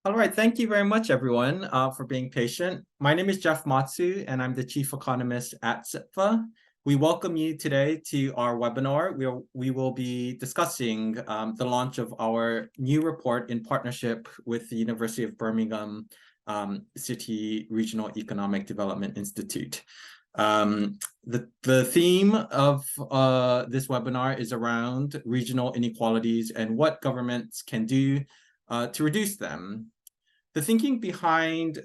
All right, thank you very much, everyone, for being patient. My name is Jeff Matsu, and I'm the Chief Economist at CIPFA. We welcome you today to our webinar. We will be discussing the launch of our new report in partnership with the University of Birmingham City Regional Economic Development Institute. The theme of this webinar is around regional inequalities and what governments can do to reduce them. The thinking behind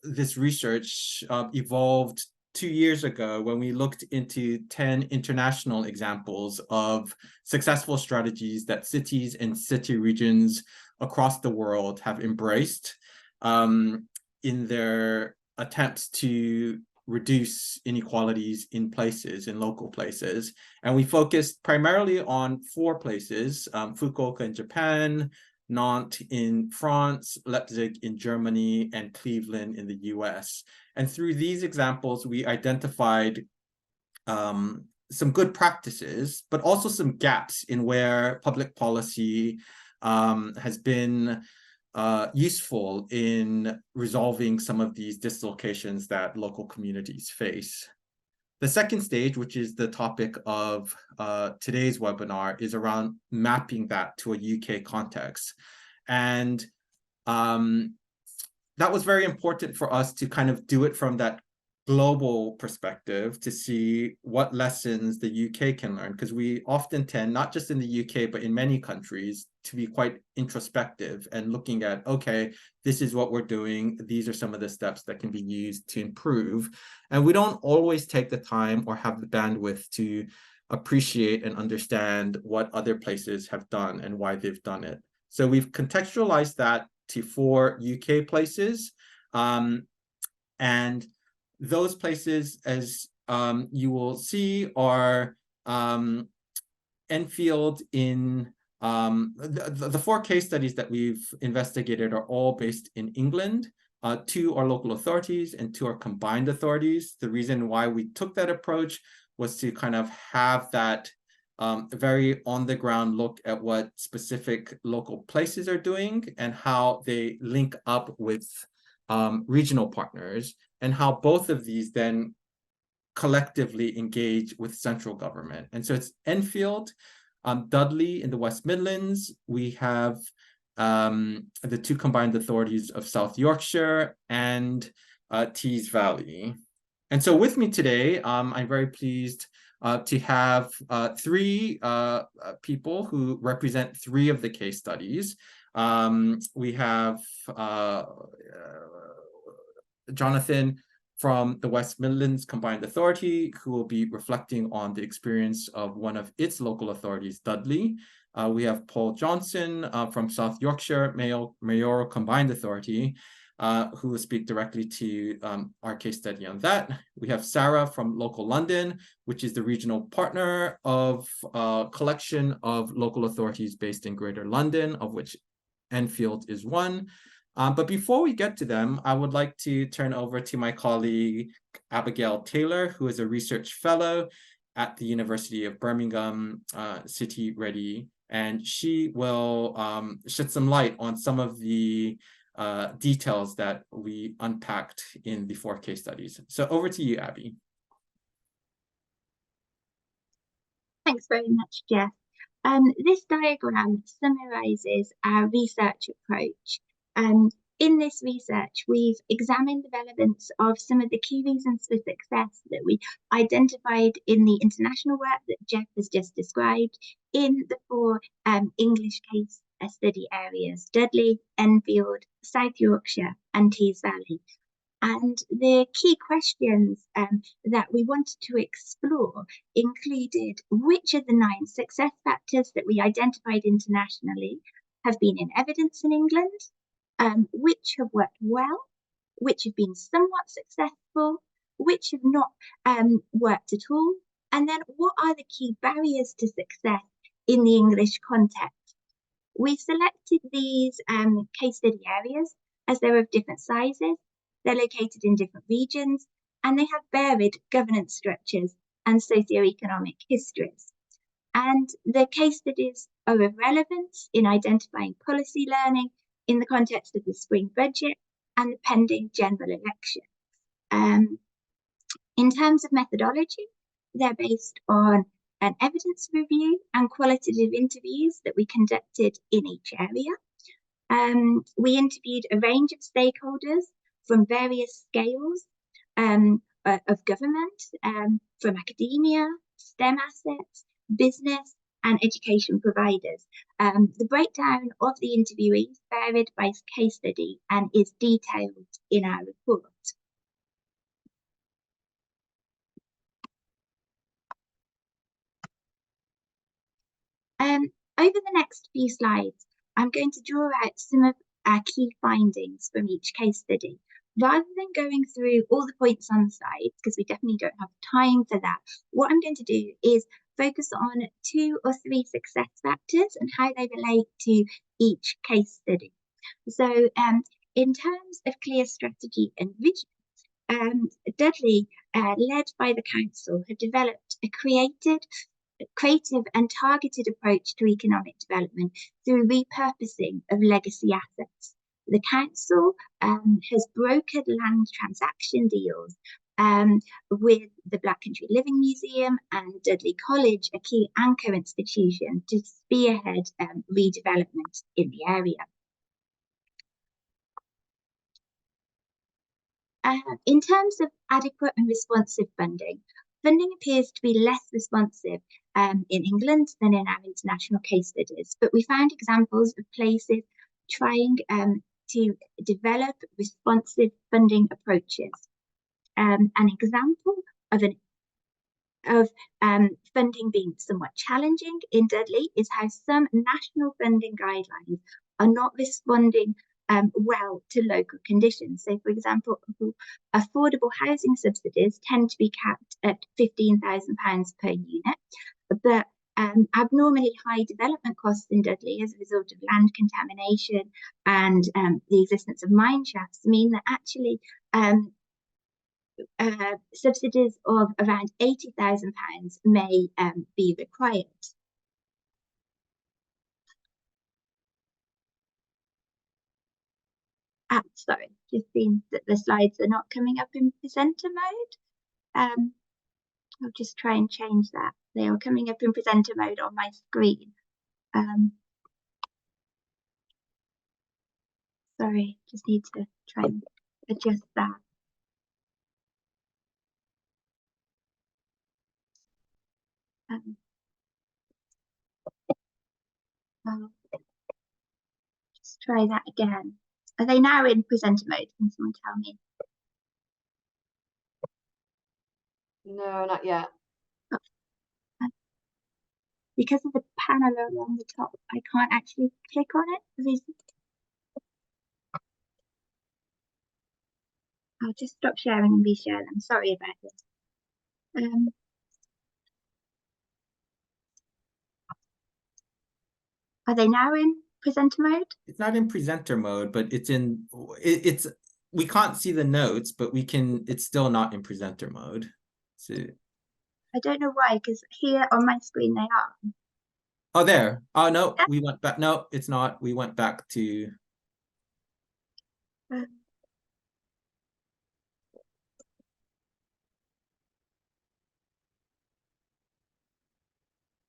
this research evolved 2 years ago when we looked into 10 international examples of successful strategies that cities and city regions across the world have embraced in their attempts to reduce inequalities in local places. And we focused primarily on 4 places, Fukuoka in Japan, Nantes in France, Leipzig in Germany, and Cleveland in the US. And through these examples, we identified some good practices, but also some gaps in where public policy has been useful in resolving some of these dislocations that local communities face. The second stage, which is the topic of today's webinar, is around mapping that to a UK context. And that was very important for us to kind of do it from that global perspective to see what lessons the UK can learn, because we often tend, not just in the UK, but in many countries, to be quite introspective and looking at, okay, this is what we're doing. These are some of the steps that can be used to improve. And we don't always take the time or have the bandwidth to appreciate and understand what other places have done and why they've done it. So we've contextualized that to 4 UK places. And those places, as you will see, are Enfield in the 4 case studies that we've investigated are all based in England. 2 are local authorities and 2 are combined authorities. The reason why we took that approach was to kind of have that very on-the-ground look at what specific local places are doing and how they link up with regional partners, and how both of these then collectively engage with central government. And so it's Enfield, Dudley in the West Midlands. We have the 2 combined authorities of South Yorkshire and Tees Valley. And so with me today, I'm very pleased to have 3 people who represent 3 of the case studies. We have Jonathan from the West Midlands Combined Authority, who will be reflecting on the experience of one of its local authorities, Dudley. We have Paul Johnson from South Yorkshire Mayoral Combined Authority, who will speak directly to our case study on that. We have Sarah from Local London, which is the regional partner of a collection of local authorities based in Greater London, of which Enfield is one. But before we get to them, I would like to turn over to my colleague, Abigail Taylor, who is a research fellow at the University of Birmingham City Ready, and she will shed some light on some of the details that we unpacked in the 4 case studies. So over to you, Abby. Thanks very much, Jeff. This diagram summarizes our research approach. In this research, we've examined the relevance of some of the key reasons for success that we identified in the international work that Jeff has just described in the 4 English case study areas: Dudley, Enfield, South Yorkshire, and Tees Valley. And the key questions that we wanted to explore included which of the 9 success factors that we identified internationally have been in evidence in England, which have worked well, which have been somewhat successful, which have not worked at all, and then what are the key barriers to success in the English context. We selected these case study areas as they're of different sizes, they're located in different regions, and they have varied governance structures and socioeconomic histories. And the case studies are of relevance in identifying policy learning, in the context of the spring budget and the pending general election. In terms of methodology, they're based on an evidence review and qualitative interviews that we conducted in each area. We interviewed a range of stakeholders from various scales of government, from academia, STEM assets, business, and education providers. The breakdown of the interviewees varied by case study and is detailed in our report. Over the next few slides, I'm going to draw out some of our key findings from each case study. Rather than going through all the points on the slides, because we definitely don't have time for that, what I'm going to do is focus on 2 or 3 success factors and how they relate to each case study. So in terms of clear strategy and vision, Dudley, led by the council, had developed a creative and targeted approach to economic development through repurposing of legacy assets. The council has brokered land transaction deals with the Black Country Living Museum and Dudley College, a key anchor institution, to spearhead redevelopment in the area. In terms of adequate and responsive funding appears to be less responsive in England than in our international case studies, but we found examples of places trying to develop responsive funding approaches. An example of funding being somewhat challenging in Dudley is how some national funding guidelines are not responding well to local conditions. So, for example, affordable housing subsidies tend to be capped at £15,000 per unit, but abnormally high development costs in Dudley as a result of land contamination and the existence of mine shafts mean that actually subsidies of around £80,000 may be required. Sorry, just seen that the slides are not coming up in presenter mode. I'll just try and change that. They are coming up in presenter mode on my screen. Sorry, just need to try and adjust that. I'll just try that again. Are they now in presenter mode? Can someone tell me? No, not yet. Because of the panel along the top, I can't actually click on it. I'll just stop sharing and reshare them. Sorry about this. Are they now in presenter mode? It's not in presenter mode, but it's in. It's we can't see the notes, but we can. It's still not in presenter mode. So I don't know why, because here on my screen they are. Oh, there. Oh no, yeah. We went back. No, it's not. We went back to.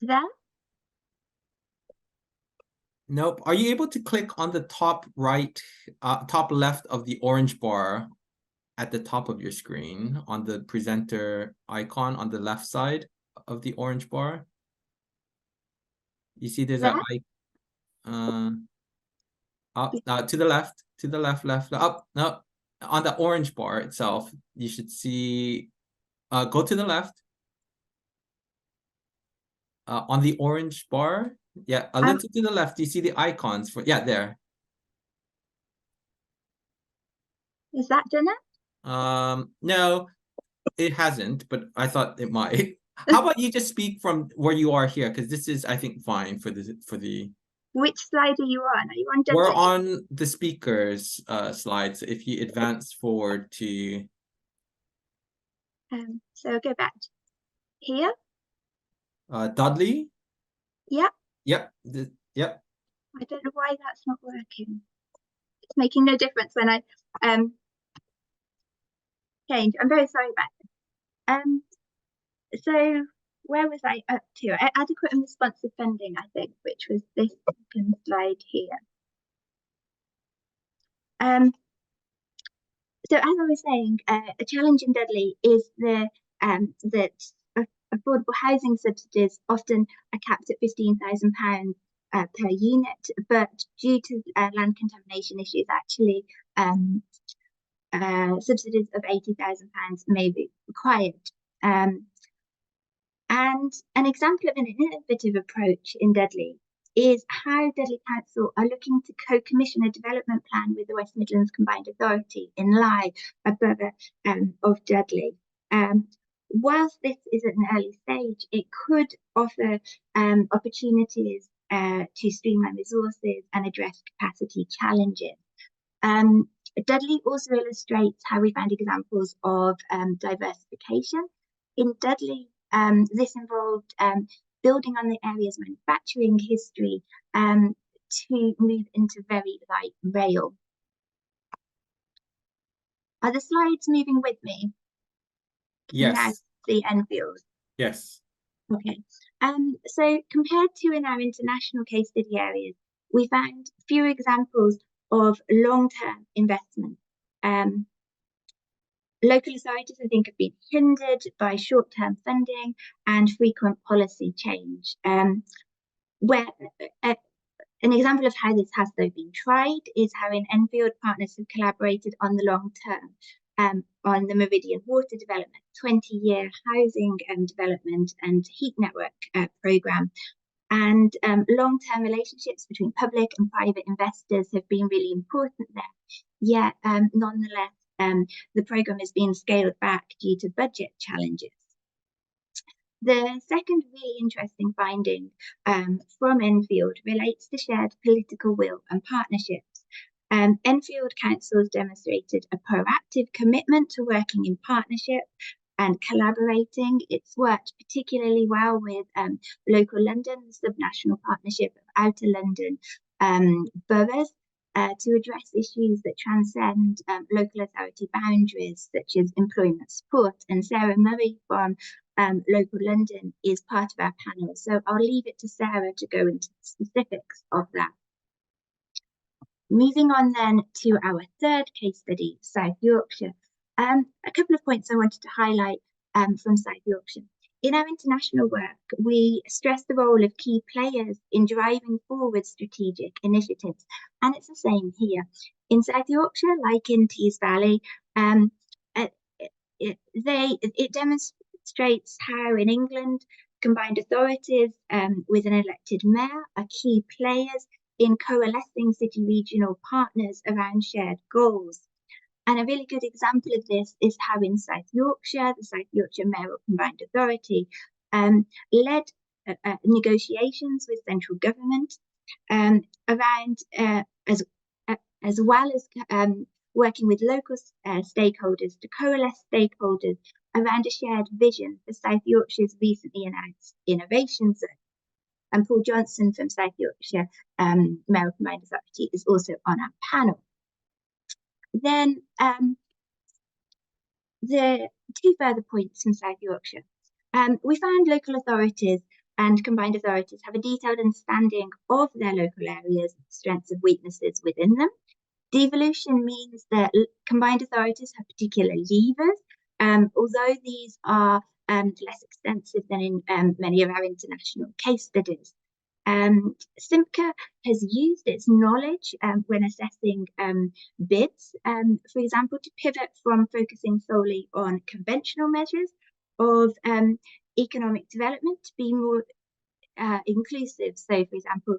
There? Nope. Are you able to click on the top right, top left of the orange bar at the top of your screen on the presenter icon on the left side of the orange bar? You see there's that up to the left, up. No, on the orange bar itself, you should see, go to the left. On the orange bar, yeah, a little to the left, you see the icons for, yeah, there. Is that done it? No, it hasn't, but I thought it might. How about you just speak from where you are here, because this is, I think, fine for the. Which slide are you on? Are you on Dudley? We're on the speakers slide. So if you advance forward to. So I'll go back here. Dudley. Yep. Yep. Yep. I don't know why that's not working. It's making no difference when I change. I'm very sorry about this. So where was I up to? Adequate and responsive funding, I think, which was this second slide here. So as I was saying, a challenge in Dudley is that affordable housing subsidies often are capped at £15,000 per unit, but due to land contamination issues, actually subsidies of £80,000 may be required. And an example of an innovative approach in Dudley is how Dudley Council are looking to co-commission a development plan with the West Midlands Combined Authority in Lye, a borough of Dudley. Whilst this is at an early stage, it could offer opportunities to streamline resources and address capacity challenges. Dudley also illustrates how we find examples of diversification. In Dudley, this involved building on the area's manufacturing history to move into very light rail. Are the slides moving with me? Yes. Now see Enfield. Yes. Okay. So compared to in our international case study areas, we found few examples of long-term investment. Local authorities, I think, have been hindered by short-term funding and frequent policy change. Where an example of how this has though been tried is how in Enfield partners have collaborated on the long term on the Meridian Water Development, 20-year housing and development and heat network programme. And long-term relationships between public and private investors have been really important there. Yet, nonetheless, the programme is being scaled back due to budget challenges. The second really interesting finding from Enfield relates to shared political will and partnerships. Enfield Council has demonstrated a proactive commitment to working in partnership and collaborating. It's worked particularly well with Local London, the subnational partnership of Outer London boroughs, to address issues that transcend local authority boundaries, such as employment support. And Sarah Murray from Local London is part of our panel. So I'll leave it to Sarah to go into the specifics of that. Moving on then to our third case study, South Yorkshire. A couple of points I wanted to highlight from South Yorkshire. In our international work, we stress the role of key players in driving forward strategic initiatives, and it's the same here. In South Yorkshire, like in Tees Valley, it demonstrates how in England, combined authorities with an elected mayor are key players in coalescing city regional partners around shared goals. And a really good example of this is how in South Yorkshire, the South Yorkshire Mayoral Combined Authority led negotiations with central government around, as well as working with local stakeholders to coalesce stakeholders around a shared vision for South Yorkshire's recently announced innovation zone. And Paul Johnson from South Yorkshire Mayoral Combined Authority is also on our panel. Then the two further points from South Yorkshire. We found local authorities and combined authorities have a detailed understanding of their local areas, strengths and weaknesses within them. Devolution means that combined authorities have particular levers, although these are less extensive than in many of our international case studies. CIPFA has used its knowledge when assessing bids, for example, to pivot from focusing solely on conventional measures of economic development to be more inclusive. So, for example,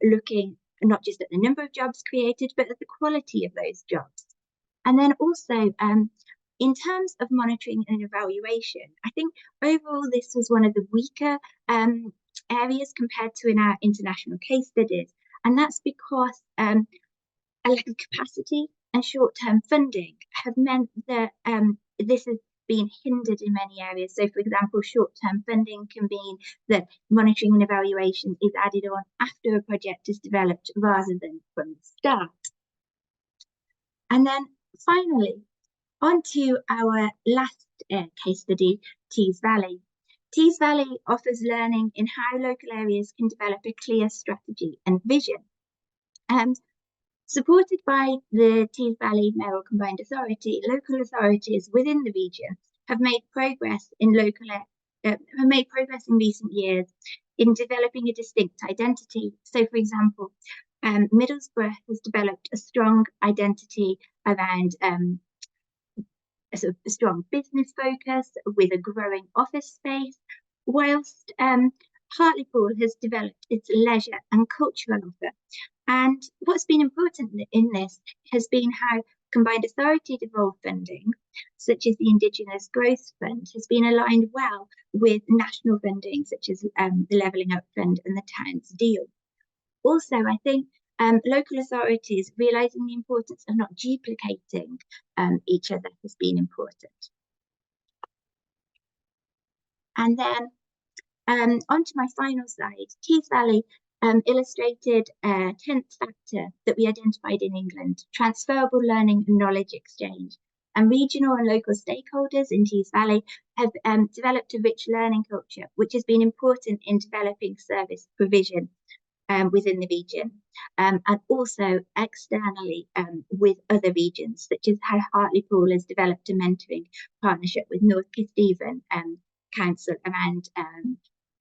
looking not just at the number of jobs created, but at the quality of those jobs. And then also, in terms of monitoring and evaluation, I think overall this was one of the weaker areas compared to in our international case studies. And that's because a lack of capacity and short-term funding have meant that this has been hindered in many areas. So, for example, short-term funding can mean that monitoring and evaluation is added on after a project is developed rather than from the start. And then finally, on to our last case study, Tees Valley. Tees Valley offers learning in how local areas can develop a clear strategy and vision. Supported by the Tees Valley Mayoral Combined Authority, local authorities within the region have made progress in recent years in developing a distinct identity. So, for example, Middlesbrough has developed a strong identity around a sort of a strong business focus with a growing office space, whilst Hartlepool has developed its leisure and cultural offer. And what's been important in this has been how combined authority devolved funding, such as the Indigenous Growth Fund, has been aligned well with national funding, such as the Levelling Up Fund and the Towns Deal. Also, I think local authorities realising the importance of not duplicating each other has been important. And then onto my final slide, Tees Valley illustrated a 10th factor that we identified in England, transferable learning and knowledge exchange. And regional and local stakeholders in Tees Valley have developed a rich learning culture, which has been important in developing service provision within the region, and also externally with other regions, such as how Hartlepool has developed a mentoring partnership with North Kesteven Council around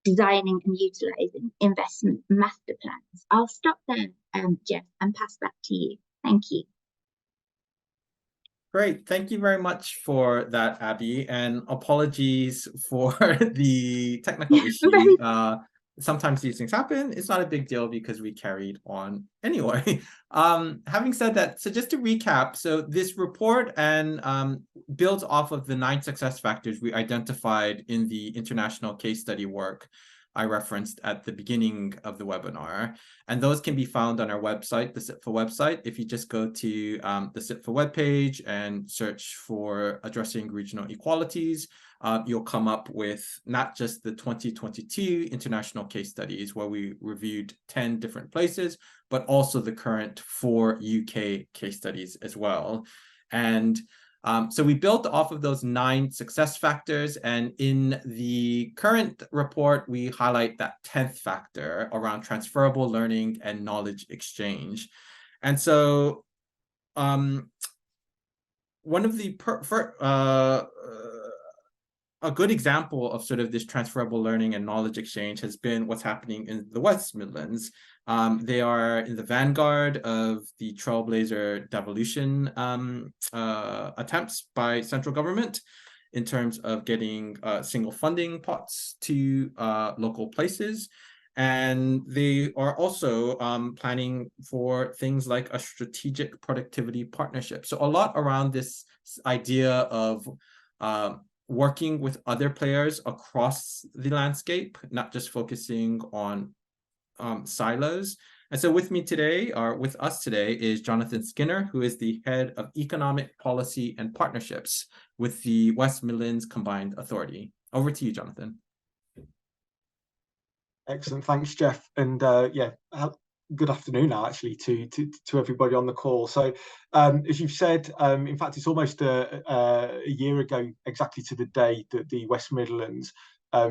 designing and utilising investment master plans. I'll stop there, Jeff, and pass back to you. Thank you. Great. Thank you very much for that, Abby, and apologies for the technical issue. Sometimes these things happen. It's not a big deal because we carried on anyway. Having said that, so just to recap, so this report and builds off of the 9 success factors we identified in the international case study work I referenced at the beginning of the webinar. And those can be found on our website, the CIPFA website. If you just go to the CIPFA webpage and search for addressing regional equalities, you'll come up with not just the 2022 international case studies where we reviewed 10 different places, but also the current 4 UK case studies as well. And so we built off of those 9 success factors, and in the current report, we highlight that 10th factor around transferable learning and knowledge exchange. And so one of the a good example of sort of this transferable learning and knowledge exchange has been what's happening in the West Midlands. They are in the vanguard of the trailblazer devolution attempts by central government in terms of getting single funding pots to local places. And they are also planning for things like a strategic productivity partnership. So a lot around this idea of working with other players across the landscape, not just focusing on silos. And so with me today, or with us today, is Jonathan Skinner, who is the head of economic policy and partnerships with the West Midlands Combined Authority. Over to you, Jonathan. Excellent, thanks, Jeff. And yeah, good afternoon now, actually, to everybody on the call. So, as you've said, in fact, it's almost a year ago, exactly to the day, that the West Midlands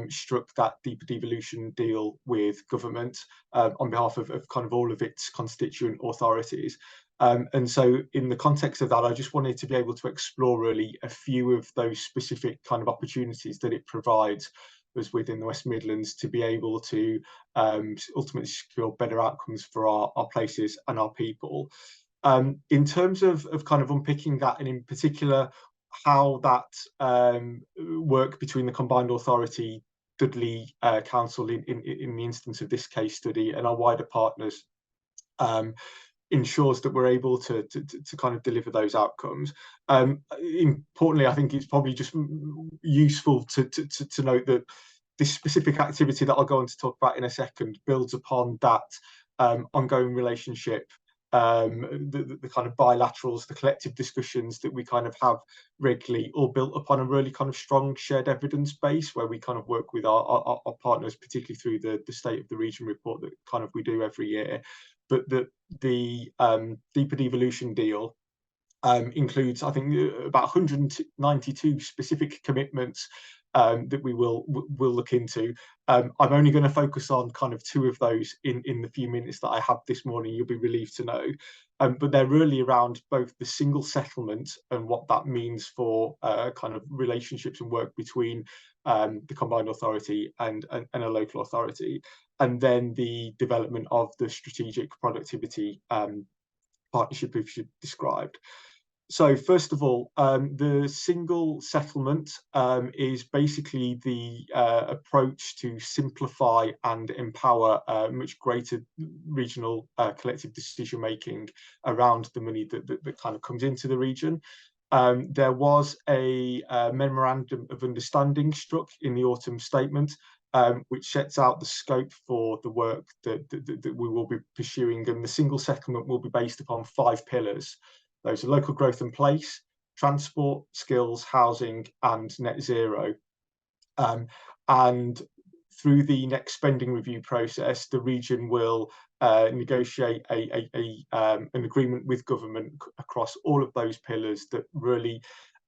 struck that deeper devolution deal with government on behalf of kind of all of its constituent authorities. And so in the context of that, I just wanted to be able to explore really a few of those specific kind of opportunities that it provides us within the West Midlands to be able to ultimately secure better outcomes for our places and our people. In terms of kind of unpicking that, and in particular, how that work between the Combined Authority, Dudley Council in the instance of this case study, and our wider partners ensures that we're able to kind of deliver those outcomes. Importantly, I think it's probably just useful to note that this specific activity that I'll go on to talk about in a second builds upon that ongoing relationship, the kind of bilaterals, the collective discussions that we kind of have regularly, all built upon a really kind of strong shared evidence base, where we kind of work with our partners, particularly through the State of the Region report that kind of we do every year. But the deeper devolution deal includes, I think, about 192 specific commitments that we'll look into. I'm only going to focus on kind of 2 of those in the few minutes that I have this morning. You'll be relieved to know. But they're really around both the single settlement and what that means for kind of relationships and work between the combined authority and a local authority, and then the development of the strategic productivity partnership we've described. So first of all, the single settlement is basically the approach to simplify and empower much greater regional collective decision making around the money that kind of comes into the region. There was a memorandum of understanding struck in the autumn statement, which sets out the scope for the work that we will be pursuing, and the single settlement will be based upon 5 pillars. Those are local growth and place, transport, skills, housing, and net zero. And through the next spending review process, the region will negotiate an agreement with government across all of those pillars that really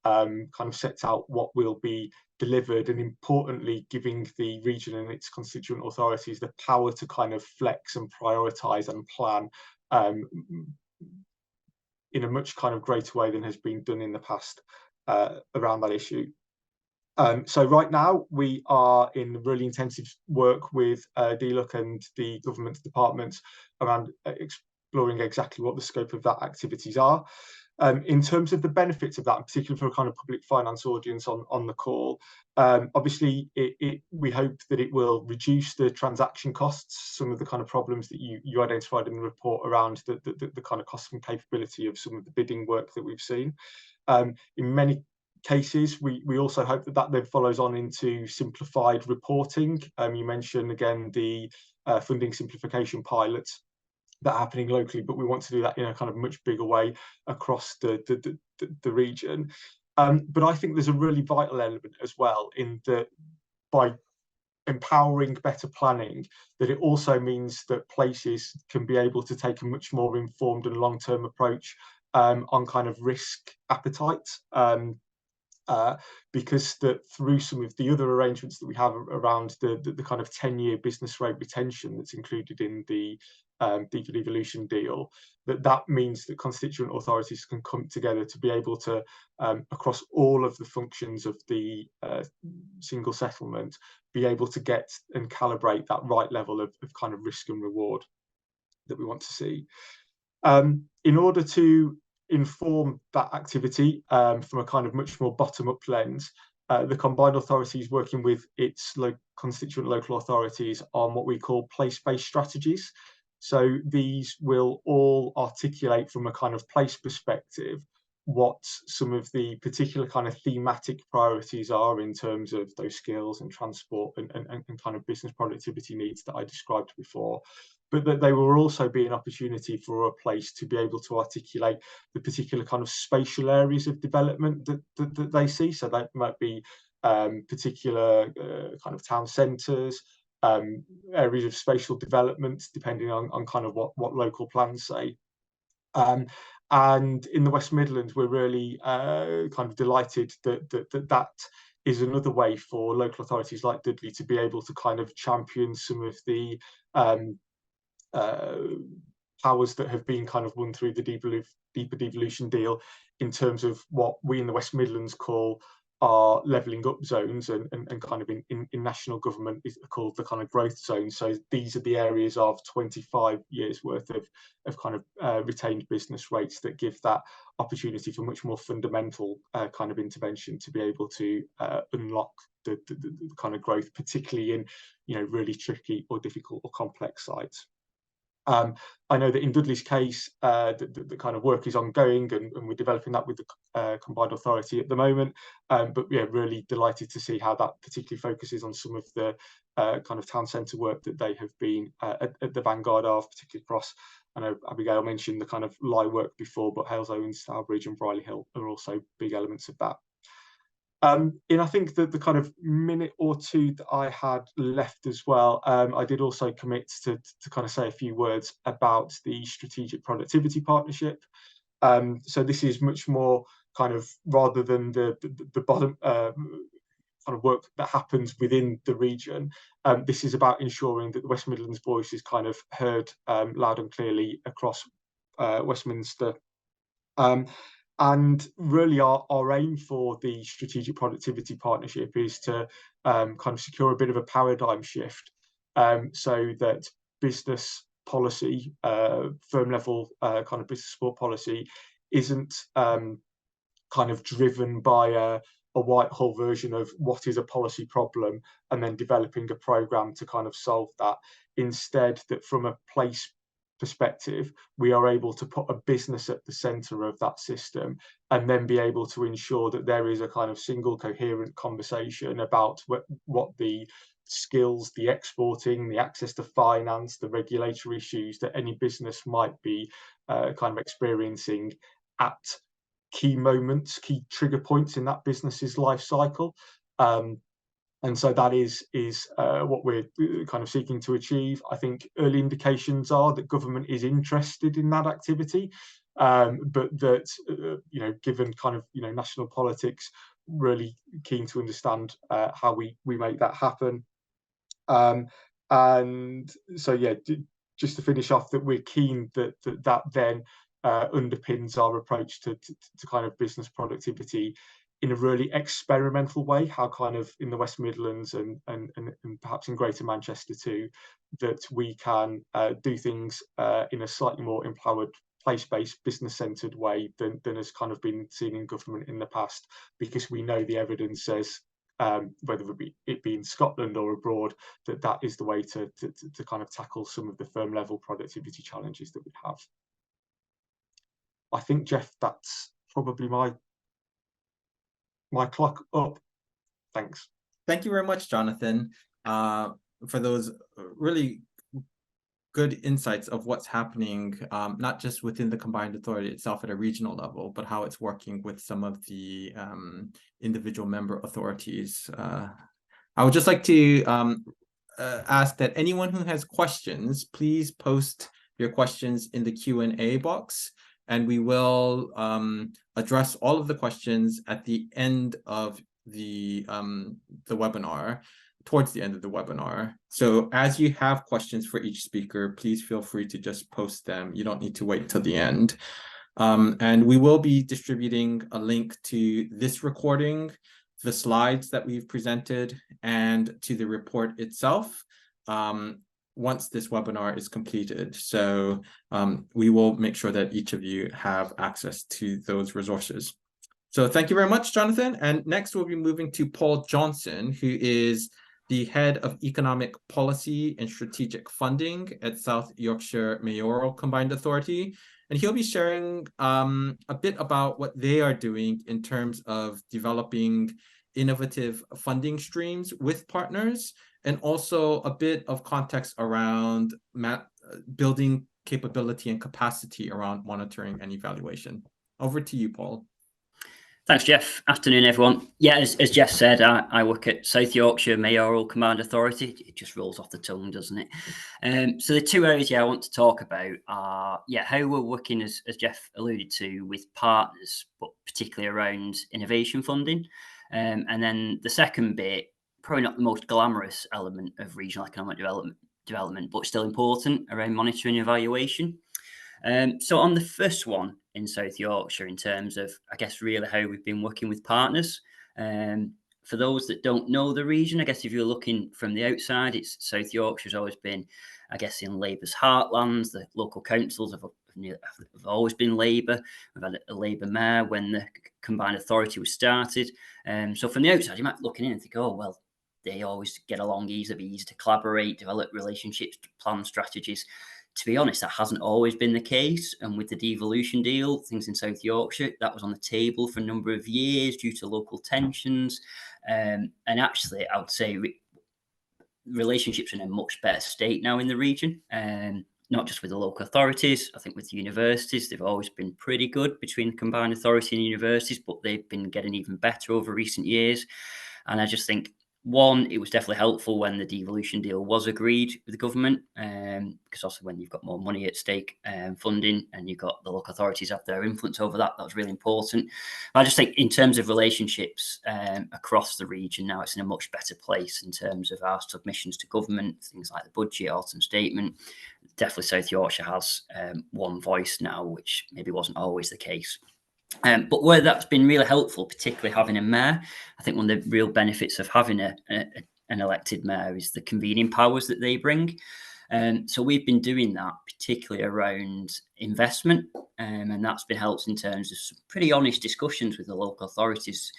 kind of sets out what will be delivered, and importantly, giving the region and its constituent authorities the power to kind of flex and prioritise and plan in a much kind of greater way than has been done in the past around that issue. So right now we are in really intensive work with DLUC and the government departments around exploring exactly what the scope of that activities are. In terms of the benefits of that, in particular for a kind of public finance audience on the call, obviously we hope that it will reduce the transaction costs, some of the kind of problems that you identified in the report around the kind of cost and capability of some of the bidding work that we've seen. In many cases, we also hope that then follows on into simplified reporting. You mentioned again the funding simplification pilots that are happening locally, but we want to do that in a kind of much bigger way across the region. But I think there's a really vital element as well in that by empowering better planning, that it also means that places can be able to take a much more informed and long-term approach on kind of risk appetite. Because through some of the other arrangements that we have around the kind of 10-year business rate retention that's included in the devolution deal, that means that constituent authorities can come together to be able to, across all of the functions of the single settlement, be able to get and calibrate that right level of kind of risk and reward that we want to see. In order to inform that activity from a kind of much more bottom-up lens, the combined authority is working with its constituent local authorities on what we call place-based strategies. So these will all articulate from a kind of place perspective what some of the particular kind of thematic priorities are in terms of those skills and transport and kind of business productivity needs that I described before. But that they will also be an opportunity for a place to be able to articulate the particular kind of spatial areas of development that they see. So that might be particular kind of town centres, areas of spatial development, depending on kind of what local plans say. And in the West Midlands, we're really kind of delighted that is another way for local authorities like Dudley to be able to kind of champion some of the powers that have been kind of won through the deeper devolution deal, in terms of what we in the West Midlands call our levelling up zones, and kind of in national government is called the kind of growth zones. So these are the areas of 25 years worth of kind of retained business rates that give that opportunity for much more fundamental kind of intervention to be able to unlock the kind of growth, particularly in really tricky or difficult or complex sites. I know that in Dudley's case, the kind of work is ongoing, and we're developing that with the combined authority at the moment. But yeah, really delighted to see how that particularly focuses on some of the kind of town centre work that they have been at the vanguard of, particularly across. I know Abigail mentioned the kind of Lye work before, but Halesowen, Stourbridge and Briley Hill are also big elements of that. In I think that the kind of minute or two that I had left as well, I did also commit to kind of say a few words about the strategic productivity partnership. So this is much more kind of, rather than the bottom kind of work that happens within the region, this is about ensuring that the West Midlands voice is kind of heard loud and clearly across Westminster. And really our aim for the Strategic Productivity Partnership is to kind of secure a bit of a paradigm shift, so that business policy, firm level kind of business support policy, isn't kind of driven by a Whitehall version of what is a policy problem and then developing a programme to kind of solve that. Instead, that from a place perspective, we are able to put a business at the centre of that system and then be able to ensure that there is a kind of single coherent conversation about what the skills, the exporting, the access to finance, the regulatory issues that any business might be kind of experiencing at key moments, key trigger points in that business's life cycle. And so that is what we're kind of seeking to achieve. I think early indications are that government is interested in that activity, but that given kind of national politics, really keen to understand how we make that happen. And so yeah, just to finish off, that we're keen that then underpins our approach to kind of business productivity in a really experimental way, how kind of in the West Midlands and perhaps in Greater Manchester too, that we can do things in a slightly more empowered, place-based, business-centred way than has kind of been seen in government in the past, because we know the evidence says, whether it be in Scotland or abroad, that is the way to kind of tackle some of the firm level productivity challenges that we have. I think, Jeff, that's probably my clock up. Thanks. Thank you very much, Jonathan, for those really good insights of what's happening, not just within the combined authority itself at a regional level, but how it's working with some of the individual member authorities. I would just like to ask that anyone who has questions, please post your questions in the Q&A box, and we will address all of the questions at the end of the webinar, towards the end of the webinar. So as you have questions for each speaker, please feel free to just post them. You don't need to wait till the end. And we will be distributing a link to this recording, the slides that we've presented, and to the report itself once this webinar is completed. So we will make sure that each of you have access to those resources. So thank you very much, Jonathan. And next we'll be moving to Paul Johnson, who is the Head of Economic Policy and Strategic Funding at South Yorkshire Mayoral Combined Authority. And he'll be sharing a bit about what they are doing in terms of developing innovative funding streams with partners, and also a bit of context around building capability and capacity around monitoring and evaluation. Over to you, Paul. Thanks, Jeff. Afternoon, everyone. Yeah, as Jeff said, I work at South Yorkshire Mayoral Combined Authority. It just rolls off the tongue, doesn't it? So the two areas I want to talk about are, how we're working, as Jeff alluded to, with partners, but particularly around innovation funding. And then the second bit, probably not the most glamorous element of regional economic development, but still important, around monitoring and evaluation. So on the first one in South Yorkshire, in terms of, I guess, really how we've been working with partners. For those that don't know the region, I guess if you're looking from the outside, it's South Yorkshire's always been, I guess, in Labour's heartlands. The local councils have always been Labour. We've had a Labour mayor when the combined authority was started. So from the outside, you might be looking in and think, oh, well, they always get along easy to collaborate, develop relationships, plan strategies. To be honest, that hasn't always been the case. And with the devolution deal, things in South Yorkshire, that was on the table for a number of years due to local tensions. And actually, I would say relationships are in a much better state now in the region. Not just with the local authorities, I think with the universities, they've always been pretty good between the combined authority and universities, but they've been getting even better over recent years. And I just think One, it was definitely helpful when the devolution deal was agreed with the government, because also when you've got more money at stake, funding, and you've got the local authorities have their influence over that, that was really important. But I just think in terms of relationships across the region now, it's in a much better place in terms of our submissions to government, things like the budget, autumn statement. Definitely South Yorkshire has one voice now, which maybe wasn't always the case. But where that's been really helpful, particularly having a mayor, I think one of the real benefits of having an elected mayor is the convening powers that they bring. So we've been doing that, particularly around investment, and that's been helped in terms of some pretty honest discussions with the local authorities,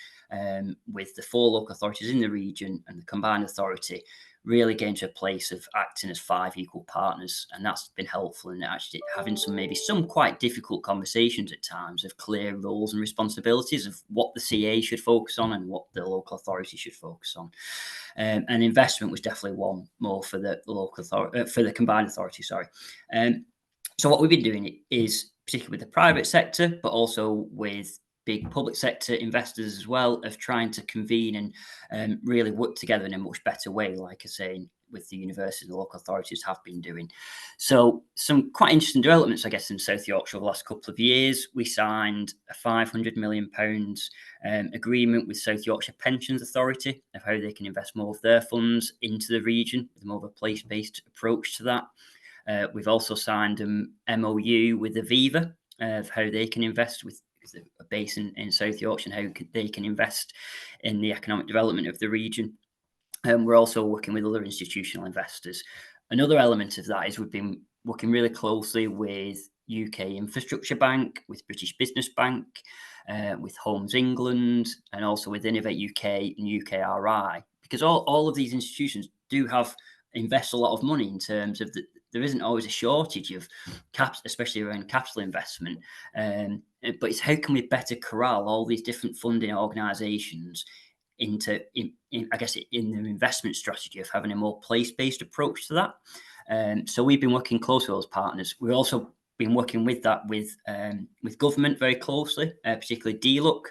with the 4 local authorities in the region and the combined authority, really getting to a place of acting as 5 equal partners. And that's been helpful in actually having some quite difficult conversations at times of clear roles and responsibilities of what the CA should focus on and what the local authority should focus on. And investment was definitely one more for the local authority, for the combined authority, sorry. So what we've been doing is, particularly with the private sector, but also with big public sector investors as well, of trying to convene and really work together in a much better way, like I say, with the universities and the local authorities have been doing. So some quite interesting developments, I guess, in South Yorkshire over the last couple of years. We signed a £500 million agreement with South Yorkshire Pensions Authority of how they can invest more of their funds into the region with more of a place-based approach to that. We've also signed an MOU with Aviva of how they can invest with a base in South Yorkshire and how they can invest in the economic development of the region. We're also working with other institutional investors. Another element of that is we've been working really closely with UK Infrastructure Bank, with British Business Bank, with Homes England, and also with Innovate UK and UKRI, because all of these institutions do invest a lot of money in terms of there isn't always a shortage of especially around capital investment. But it's how can we better corral all these different funding organisations into, I guess, in their investment strategy of having a more place-based approach to that. So we've been working closely with those partners. We've also been working with that with government very closely, particularly DLUC.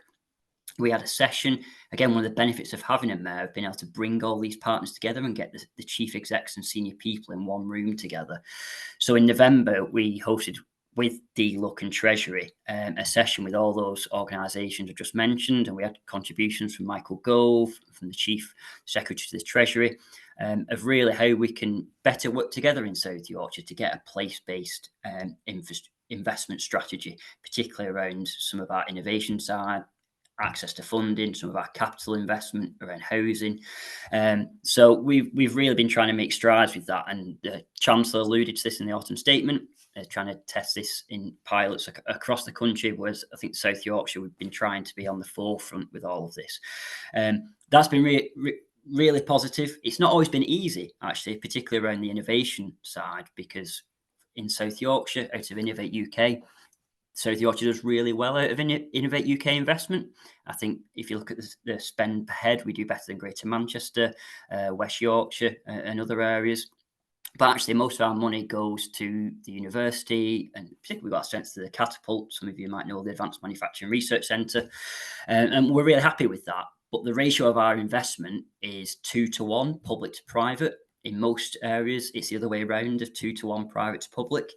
We had a session, again, one of the benefits of having a mayor, of being able to bring all these partners together and get the chief execs and senior people in one room together. So in November, we hosted with DLUC and Treasury a session with all those organisations I just mentioned, and we had contributions from Michael Gove, from the Chief Secretary to the Treasury, of really how we can better work together in South Yorkshire to get a place-based investment strategy, particularly around some of our innovation side, access to funding, some of our capital investment around housing. So we've really been trying to make strides with that. And the Chancellor alluded to this in the autumn statement, trying to test this in pilots across the country, whereas I think South Yorkshire, we've been trying to be on the forefront with all of this. That's been really positive. It's not always been easy, actually, particularly around the innovation side, because in South Yorkshire, out of Innovate UK, South Yorkshire does really well out of Innovate UK investment. I think if you look at the spend per head, we do better than Greater Manchester, West Yorkshire, and other areas. But actually, most of our money goes to the university, and particularly we've got strength to the Catapult. Some of you might know the Advanced Manufacturing Research Centre, and we're really happy with that. But the ratio of our investment is 2-to-1, public to private. In most areas, it's the other way around, of 2-to-1 private to public.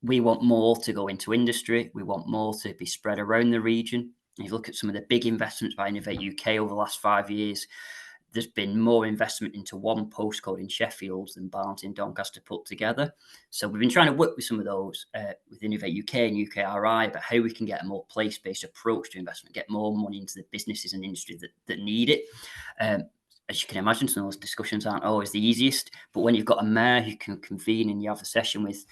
We want more to go into industry. We want more to be spread around the region. If you look at some of the big investments by Innovate UK over the last 5 years, there's been more investment into one postcode in Sheffield than Barnsley and Doncaster put together. So we've been trying to work with some of those with Innovate UK and UKRI about how we can get a more place-based approach to investment, get more money into the businesses and industry that need it. As you can imagine, some of those discussions aren't always the easiest, but when you've got a mayor who can convene and you have a session with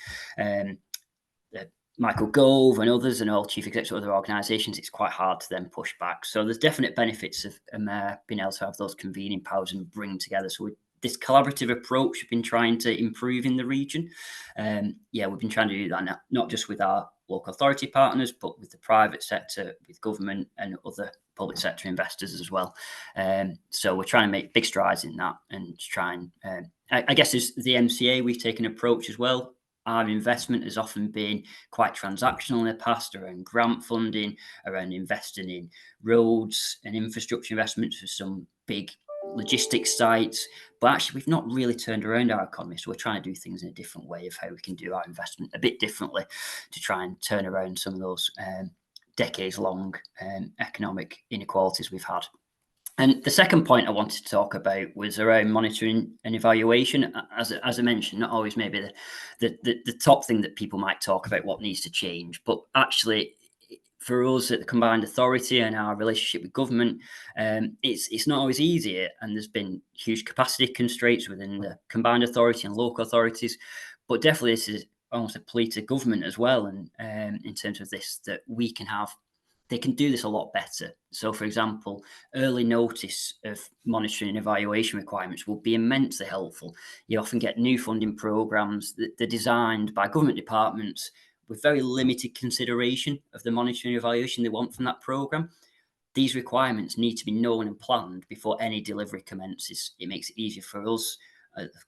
Michael Gove and others and all chief executives of other organisations, it's quite hard to then push back. So there's definite benefits of a mayor being able to have those convening powers and bring together. So this collaborative approach we've been trying to improve in the region. We've been trying to do that not just with our local authority partners, but with the private sector, with government and other public sector investors as well. So we're trying to make big strides in that and try and, I guess as the MCA, we've taken an approach as well. Our investment has often been quite transactional in the past around grant funding, around investing in roads and infrastructure investments for some big logistics sites, but actually we've not really turned around our economy. So we're trying to do things in a different way of how we can do our investment a bit differently to try and turn around some of those decades-long economic inequalities we've had. And the second point I wanted to talk about was around monitoring and evaluation. As I mentioned, not always maybe the top thing that people might talk about what needs to change, but actually for us at the Combined Authority and our relationship with government, it's not always easy, and there's been huge capacity constraints within the Combined Authority and local authorities, but definitely this is almost a plea to government as well, and in terms of this, that they can do this a lot better. So, for example, early notice of monitoring and evaluation requirements will be immensely helpful. You often get new funding programs that they're designed by government departments with very limited consideration of the monitoring and evaluation they want from that program. These requirements need to be known and planned before any delivery commences. It makes it easier for us,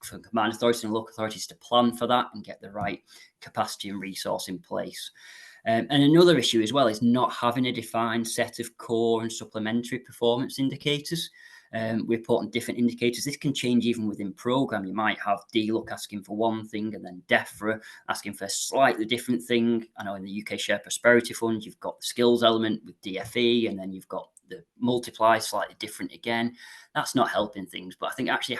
for combined authorities and local authorities, to plan for that and get the right capacity and resource in place. And another issue as well is not having a defined set of core and supplementary performance indicators. We report on different indicators. This can change even within program. You might have DLUC asking for one thing and then DEFRA asking for a slightly different thing. I know in the UK Shared Prosperity Fund, you've got the skills element with DFE, and then you've got the multiply slightly different again. That's not helping things. But I think actually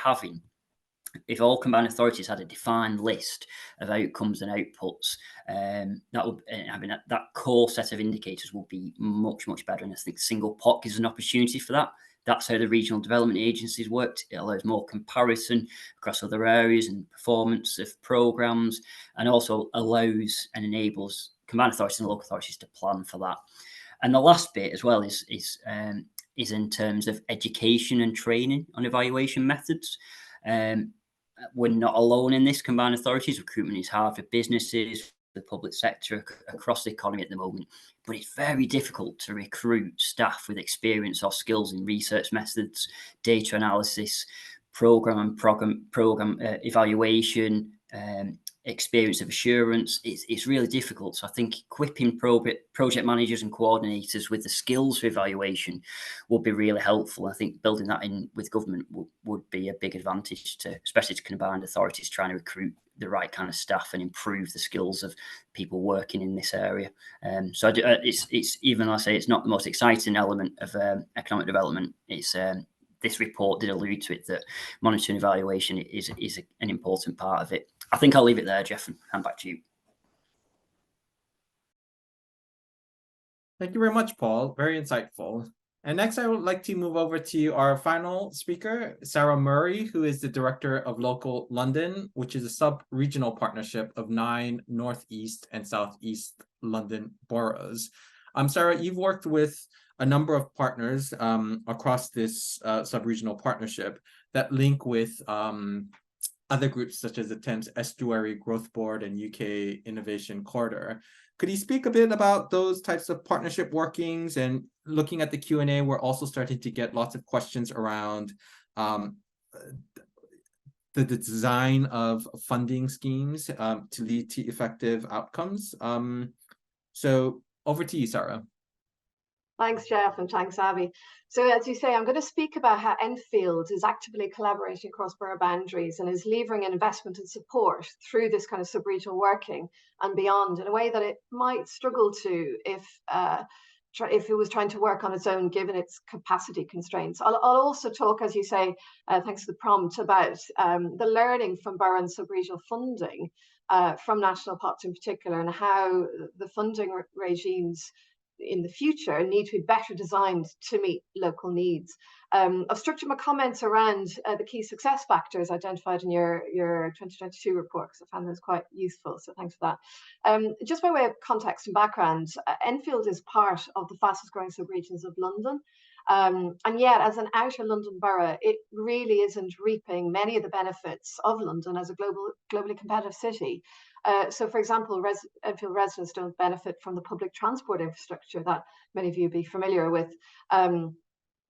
if all combined authorities had a defined list of outcomes and outputs, that core set of indicators will be much, much better. And I think single pot gives an opportunity for that. That's how the regional development agencies worked. It allows more comparison across other areas and performance of programs, and also allows and enables combined authorities and local authorities to plan for that. And the last bit as well is in terms of education and training on evaluation methods. We're not alone in this. Combined authorities recruitment is hard for businesses, the public sector across the economy at the moment, but it's very difficult to recruit staff with experience or skills in research methods, data analysis, program evaluation, experience of assurance. It's really difficult. So I think equipping project managers and coordinators with the skills for evaluation will be really helpful. I think building that in with government would be a big advantage especially to combined authorities trying to recruit the right kind of staff and improve the skills of people working in this area. So it's even though I say it's not the most exciting element of economic development, it's this report did allude to it, that monitoring and evaluation is an important part of it. I think I'll leave it there, Jeff, and hand back to you. Thank you very much, Paul. Very insightful. And next, I would like to move over to our final speaker, Sarah Murray, who is the Director of Local London, which is a sub-regional partnership of 9 Northeast and Southeast London boroughs. Sarah, you've worked with a number of partners across this sub-regional partnership that link with other groups such as the Thames Estuary Growth Board and UK Innovation Corridor. Could you speak a bit about those types of partnership workings? And looking at the Q&A, we're also starting to get lots of questions around the design of funding schemes to lead to effective outcomes. So over to you, Sarah. Thanks, Jeff, and thanks, Abby. So as you say, I'm going to speak about how Enfield is actively collaborating across borough boundaries and is levering investment and support through this kind of sub-regional working and beyond in a way that it might struggle to if it was trying to work on its own, given its capacity constraints. I'll also talk, as you say, thanks to the prompt, about the learning from borough and sub-regional funding from national pots in particular, and how the funding regimes in the future need to be better designed to meet local needs. I've structured my comments around the key success factors identified in your 2022 report, because I found those quite useful, so thanks for that. Just by way of context and background, Enfield is part of the fastest growing subregions of London, and yet as an outer London borough, it really isn't reaping many of the benefits of London as a globally competitive city. So, for example, Enfield residents don't benefit from the public transport infrastructure that many of you will be familiar with and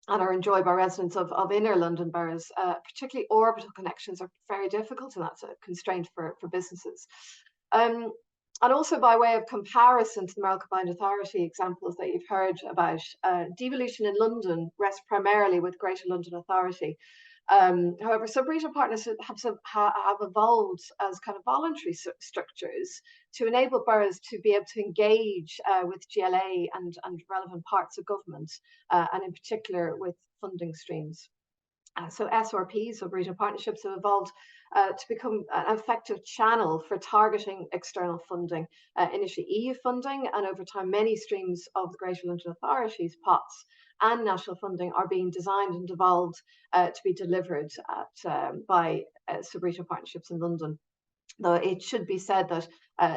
are enjoyed by residents of inner London boroughs. Particularly orbital connections are very difficult, and that's a constraint for businesses. And also by way of comparison to the Mayoral Combined Authority examples that you've heard about, devolution in London rests primarily with Greater London Authority. However, sub-regional partnerships have evolved as kind of voluntary structures to enable boroughs to be able to engage with GLA and relevant parts of government, and in particular with funding streams. So SRPs, sub-regional partnerships, have evolved to become an effective channel for targeting external funding, initially EU funding, and over time many streams of the Greater London Authority's pots and national funding are being designed and evolved to be delivered by sub-regional partnerships in London. Though it should be said that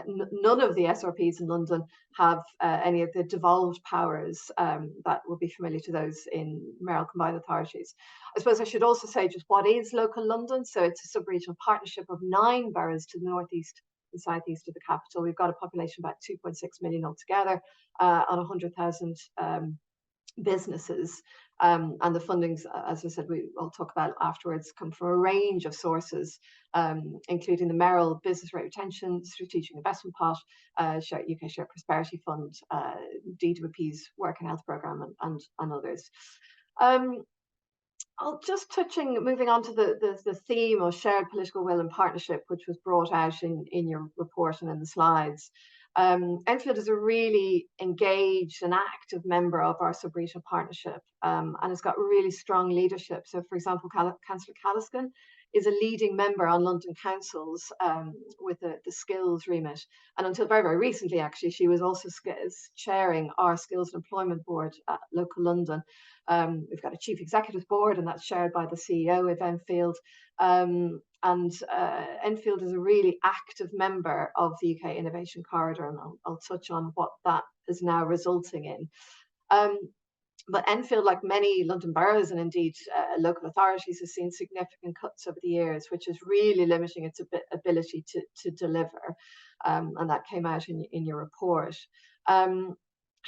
none of the SRPs in London have any of the devolved powers that would be familiar to those in Mayoral Combined Authorities. I suppose I should also say just what is local London. So it's a sub-regional partnership of 9 boroughs to the northeast and southeast of the capital. We've got a population of about 2.6 million altogether, on 100,000 businesses. And the fundings, as I said, we'll talk about afterwards, come from a range of sources, including the Mayoral Business Rate Retention, Strategic Investment Pot, UK Shared Prosperity Fund, DWP's Work and Health Programme, and others. I'll just moving on to the theme of shared political will and partnership, which was brought out in your report and in the slides. Enfield is a really engaged and active member of our sub-regional partnership, and it's got really strong leadership. So, for example, Councillor Calliskin is a leading member on London councils with the skills remit. And until very, very recently, actually, she was also chairing our Skills and Employment Board at Local London. We've got a Chief Executive Board, and that's shared by the CEO of Enfield. Enfield is a really active member of the UK Innovation Corridor, and I'll touch on what that is now resulting in. But Enfield, like many London boroughs and indeed local authorities, has seen significant cuts over the years, which is really limiting its ability to deliver. And that came out in your report.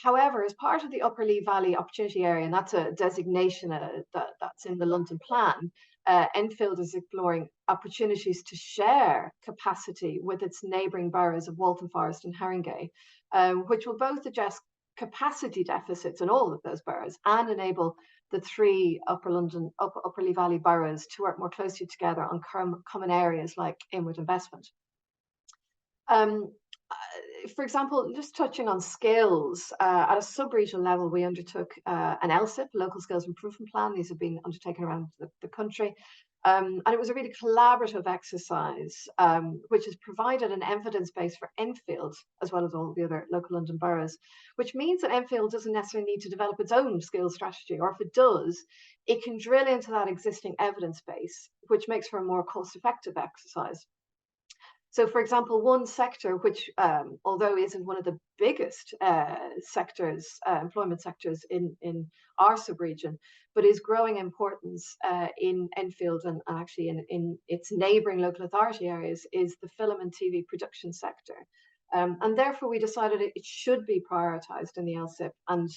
However, as part of the Upper Lee Valley Opportunity Area, and that's a designation that's in the London Plan, Enfield is exploring opportunities to share capacity with its neighbouring boroughs of Waltham Forest and Haringey, which will both address capacity deficits in all of those boroughs and enable the 3 Upper Lee Valley boroughs to work more closely together on common areas like inward investment. For example, just touching on skills, at a sub-regional level, we undertook an LSIP, Local Skills Improvement Plan. These have been undertaken around the country. And it was a really collaborative exercise, which has provided an evidence base for Enfield, as well as all the other local London boroughs, which means that Enfield doesn't necessarily need to develop its own skills strategy, or if it does, it can drill into that existing evidence base, which makes for a more cost-effective exercise. So, for example, one sector which, although isn't one of the biggest employment sectors in our sub-region, but is growing importance in Enfield and actually in its neighbouring local authority areas, is the film and TV production sector. And therefore, we decided it should be prioritised in the LSIP and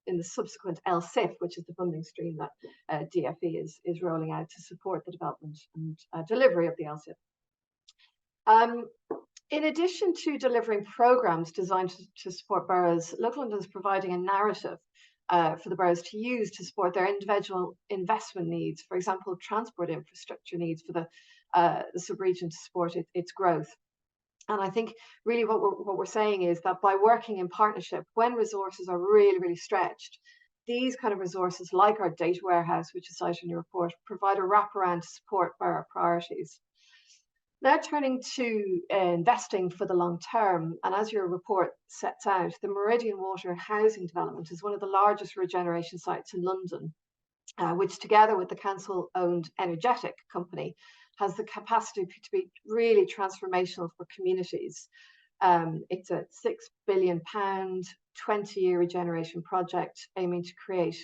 in the subsequent LSIF, which is the funding stream that DFE is rolling out to support the development and delivery of the LSIP. In addition to delivering programmes designed to support boroughs, Local London is providing a narrative for the boroughs to use to support their individual investment needs, for example, transport infrastructure needs for the sub-region to support its growth. And I think really what we're saying is that by working in partnership, when resources are really, really stretched, these kind of resources, like our data warehouse, which is cited in your report, provide a wraparound to support borough priorities. Now turning to investing for the long term, and as your report sets out, the Meridian Water housing development is one of the largest regeneration sites in London, which together with the council-owned Energetic company has the capacity to be really transformational for communities. It's a £6 billion, 20-year regeneration project aiming to create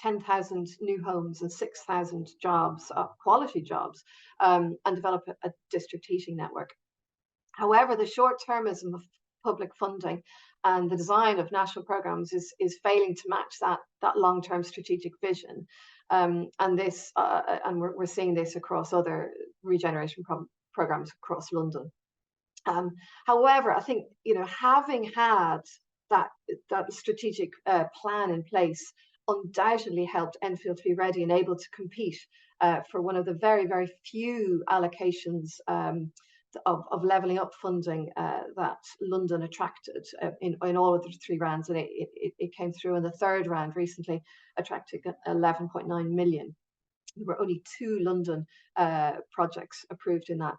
10,000 new homes and 6,000 jobs, quality jobs, and develop a district heating network. However, the short-termism of public funding and the design of national programmes is failing to match that long-term strategic vision. And we're seeing this across other regeneration programmes across London. However, I think, having had that strategic plan in place undoubtedly helped Enfield to be ready and able to compete for one of the very, very few allocations of levelling up funding that London attracted in all of the 3 rounds, and it came through in the 3rd round recently, attracting 11.9 million. There were only 2 London projects approved in that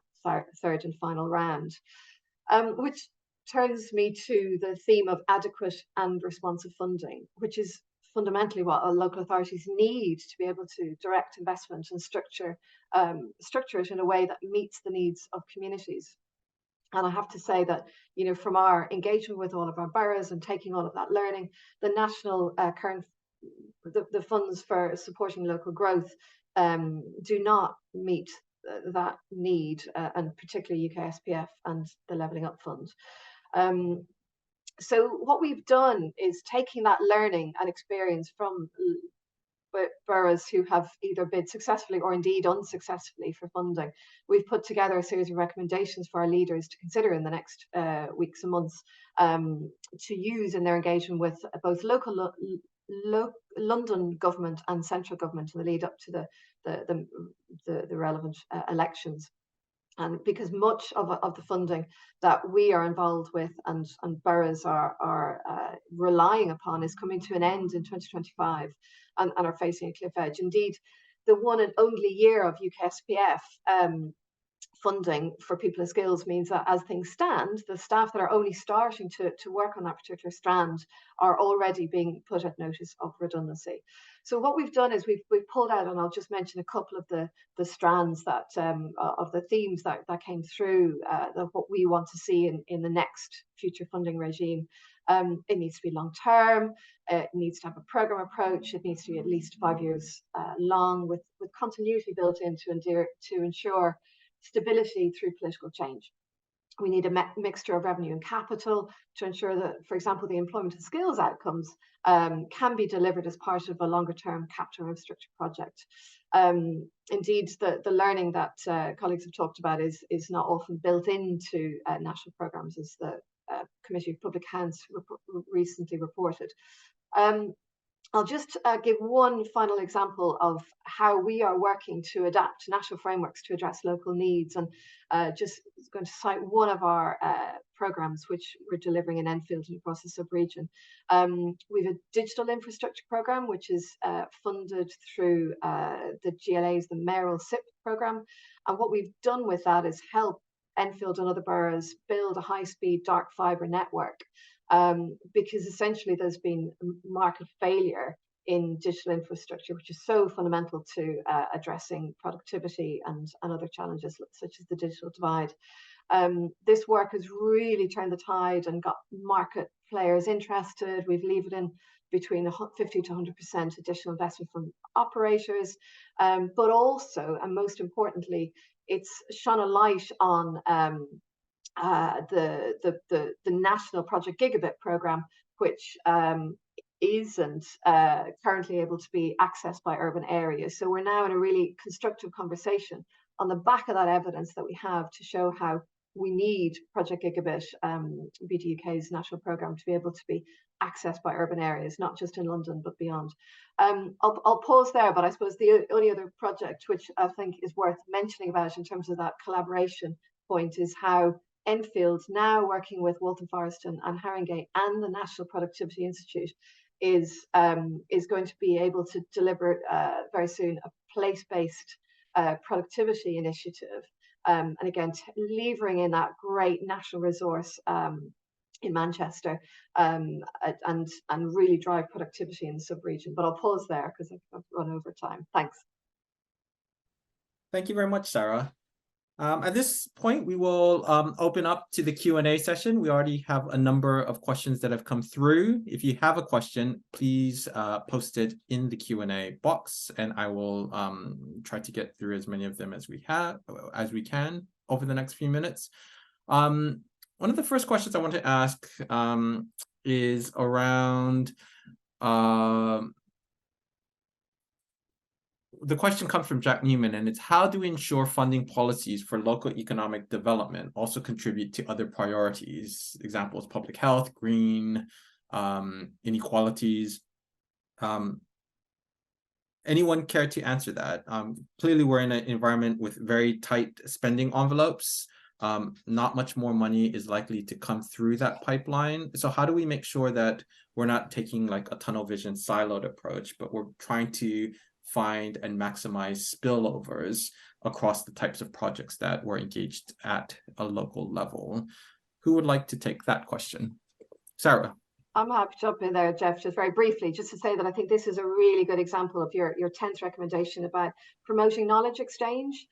3rd and final round, which turns me to the theme of adequate and responsive funding, which is fundamentally what our local authorities need to be able to direct investment and structure it in a way that meets the needs of communities. And I have to say that, from our engagement with all of our boroughs and taking all of that learning, the national the funds for supporting local growth do not meet that need, and particularly UK SPF and the Levelling Up Fund. So what we've done is taking that learning and experience from boroughs who have either bid successfully or indeed unsuccessfully for funding. We've put together a series of recommendations for our leaders to consider in the next weeks and months to use in their engagement with both local London government and central government in the lead up to the relevant elections. And because much of the funding that we are involved with and boroughs are relying upon is coming to an end in 2025 and are facing a cliff edge. Indeed, the one and only year of UK SPF funding for people and skills means that as things stand, the staff that are only starting to work on that particular strand are already being put at notice of redundancy. So what we've done is we've pulled out, and I'll just mention a couple of the strands that of the themes that came through what we want to see in the next future funding regime. It needs to be long term. It needs to have a program approach. It needs to be at least 5 years long, with continuity built in to ensure stability through political change. We need a mixture of revenue and capital to ensure that, for example, the employment and skills outcomes can be delivered as part of a longer term capital infrastructure project. Indeed, the learning that colleagues have talked about is not often built into national programmes, as the Committee of Public Accounts recently reported. I'll just give one final example of how we are working to adapt national frameworks to address local needs, and just going to cite one of our programmes which we're delivering in Enfield and across the sub-region. We have a digital infrastructure programme which is funded through the GLA's, the mayoral CIP programme, and what we've done with that is help Enfield and other boroughs build a high-speed dark fibre network. Because essentially there's been market failure in digital infrastructure, which is so fundamental to addressing productivity and other challenges such as the digital divide. This work has really turned the tide and got market players interested. We've levered in between 50 to 100% additional investment from operators, but also, and most importantly, it's shone a light on the national Project Gigabit programme, which isn't currently able to be accessed by urban areas. So we're now in a really constructive conversation on the back of that evidence that we have to show how we need Project Gigabit, BDUK's national programme, to be able to be accessed by urban areas, not just in London, but beyond. I'll pause there, but I suppose the only other project which I think is worth mentioning about in terms of that collaboration point is how Enfield, now working with Waltham Forest and Haringey and the National Productivity Institute, is going to be able to deliver very soon a place-based productivity initiative, and again levering in that great national resource in Manchester, and really drive productivity in the sub-region. But I'll pause there because I've run over time. Thanks. Thank you very much, Sarah. At this point, we will open up to the Q&A session. We already have a number of questions that have come through. If you have a question, please post it in the Q&A box, and I will try to get through as many of them as we can over the next few minutes. One of the first questions I want to ask is around the question comes from Jack Newman, and it's how do we ensure funding policies for local economic development also contribute to other priorities? Examples: public health, green, inequalities. Anyone care to answer that? Clearly, we're in an environment with very tight spending envelopes. Not much more money is likely to come through that pipeline. So how do we make sure that we're not taking like a tunnel vision siloed approach, but we're trying to find and maximize spillovers across the types of projects that we're engaged at a local level? Who would like to take that question? Sarah. I'm happy to jump in there, Jeff, just very briefly, just to say that I think this is a really good example of your 10th recommendation about promoting knowledge exchange,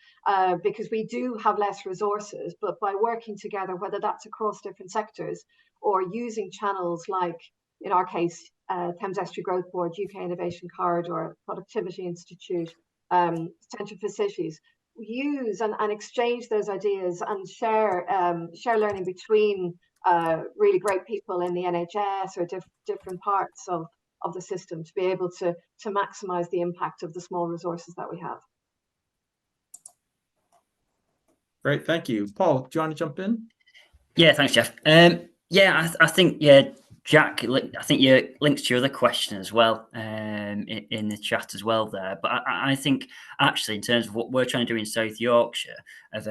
because we do have less resources, but by working together, whether that's across different sectors or using channels like, in our case, Thames Estuary Growth Board, UK Innovation Corridor, Productivity Institute, Centre for Cities, use and exchange those ideas and share learning between really great people in the NHS or different parts of the system to be able to maximize the impact of the small resources that we have. Great, thank you. Paul, do you want to jump in? Yeah, thanks, Jeff. Yeah, I think, yeah, Jack, I think you linked to your other question as well in the chat as well there. But I think actually in terms of what we're trying to do in South Yorkshire, of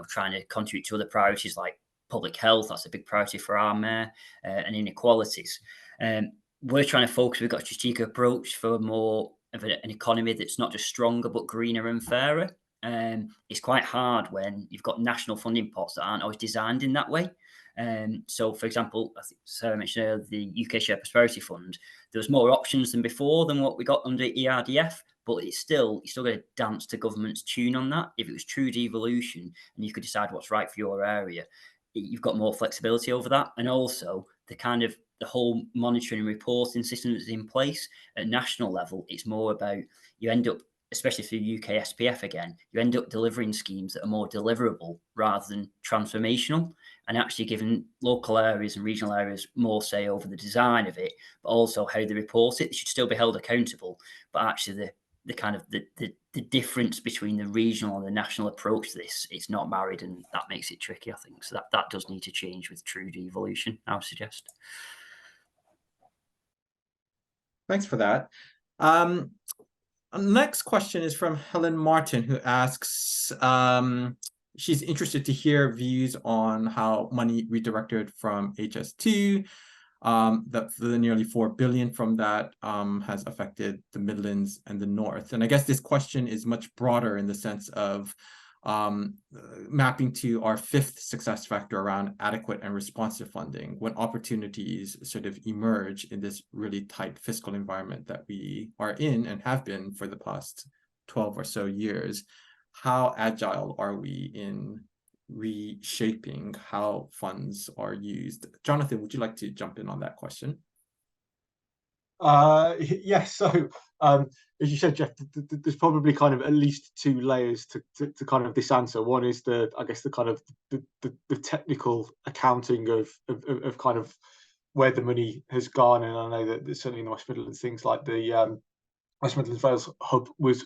trying to contribute to other priorities like public health, that's a big priority for our mayor, and inequalities. We're trying to focus, we've got a strategic approach for more of an economy that's not just stronger, but greener and fairer. It's quite hard when you've got national funding pots that aren't always designed in that way. So, for example, I think Sarah mentioned earlier, the UK Shared Prosperity Fund, there was more options than before than what we got under ERDF, but you still got to dance to government's tune on that. If it was true devolution and you could decide what's right for your area, you've got more flexibility over that. And also the whole monitoring and reporting system that's in place at national level, it's more about, you end up, especially through UK SPF again, you end up delivering schemes that are more deliverable rather than transformational, and actually giving local areas and regional areas more say over the design of it, but also how they report it. They should still be held accountable, but actually the difference between the regional and the national approach to this, it's not married, and that makes it tricky, I think. So that does need to change with true devolution, I would suggest. Thanks for that. Next question is from Helen Martin, who asks, she's interested to hear views on how money redirected from HS2, that the nearly 4 billion from that has affected the Midlands and the North. And I guess this question is much broader in the sense of mapping to our 5th success factor around adequate and responsive funding. When opportunities sort of emerge in this really tight fiscal environment that we are in and have been for the past 12 or so years, how agile are we in reshaping how funds are used? Jonathan, would you like to jump in on that question? Yes. So, as you said, Jeff, there's probably kind of at least 2 layers to kind of this answer. One is the kind of the technical accounting of kind of where the money has gone, and I know that certainly in the West Midlands, things like the West Midlands Wales Hub was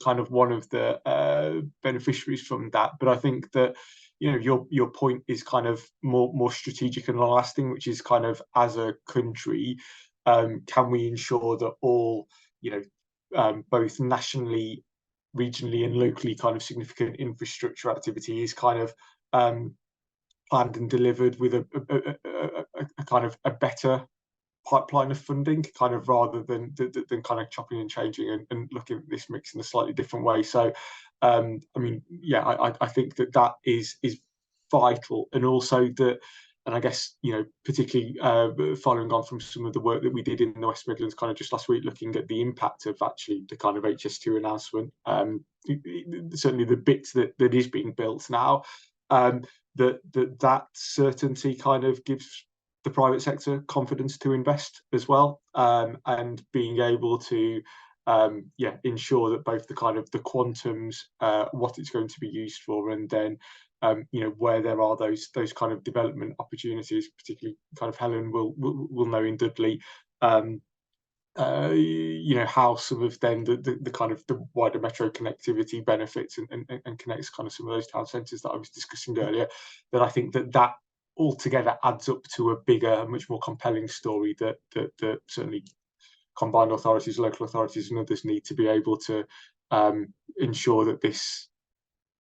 kind of one of the beneficiaries from that. But I think that your point is kind of more strategic and lasting, which is kind of, as a country, can we ensure that all both nationally, regionally, and locally kind of significant infrastructure activity is kind of planned and delivered with a kind of a better pipeline of funding, kind of, rather than kind of chopping and changing and looking at this mix in a slightly different way. So I mean, yeah, I think that is vital, and also that, and I guess, particularly following on from some of the work that we did in the West Midlands kind of just last week, looking at the impact of actually the kind of HS2 announcement, certainly the bits that is being built now, that certainty kind of gives the private sector confidence to invest as well, and being able to ensure that both the kind of the quantums, what it's going to be used for, and then where there are those kind of development opportunities, particularly kind of Helen will know in Dudley, how some of then the kind of the wider metro connectivity benefits and connects kind of some of those town centres that I was discussing earlier, that I think that altogether adds up to a bigger, much more compelling story that certainly combined authorities, local authorities and others need to be able to ensure that this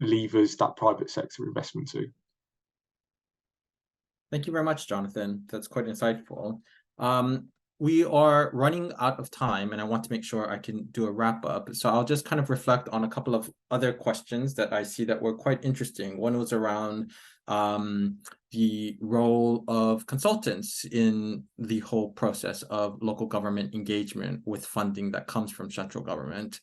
levers that private sector investment to. Thank you very much, Jonathan. That's quite insightful. We are running out of time, and I want to make sure I can do a wrap up. So I'll just kind of reflect on a couple of other questions that I see that were quite interesting. One was around the role of consultants in the whole process of local government engagement with funding that comes from central government.